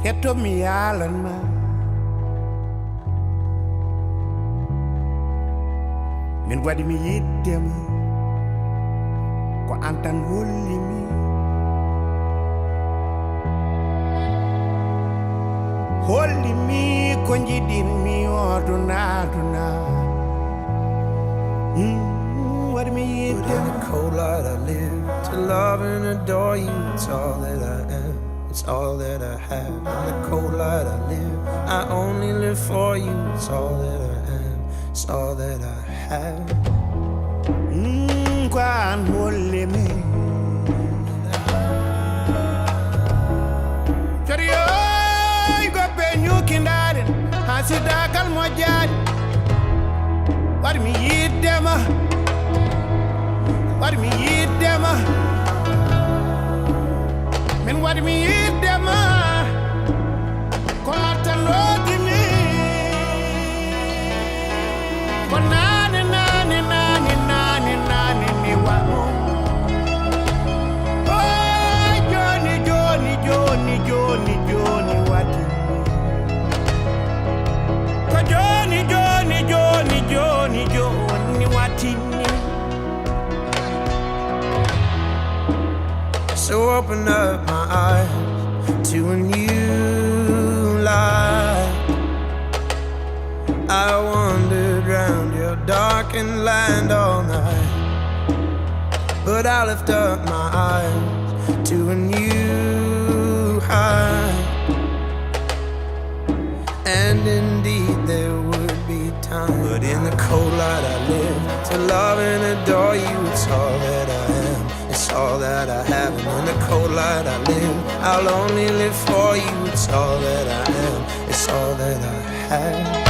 Hetto mi yalan ma min waɗi mi yiddema ko an tan holli mi ko jiɗinmi oduna waɗi mi yiddema. In the cold light I live to love and adore you. It's all that I am, it's all that I have. In the cold light I live, I only live for you. It's all that I am, it's all that I have. Kwan holle me Chariyo go be nyukindare hasida kal mojad War mi yiddema min war mi yiddema ko atalodi mi ko nane ni wano oh Joni wati ko Joni wati. So open up my eyes to a new light. I wandered round your darkened land all night, but I lift up my eyes to a new height. And indeed there would be time, but in the cold light I live to love and adore you. It's all that I am, it's all that I have. And in the cold light I live, I'll only live for you. It's all that I am, it's all that I have.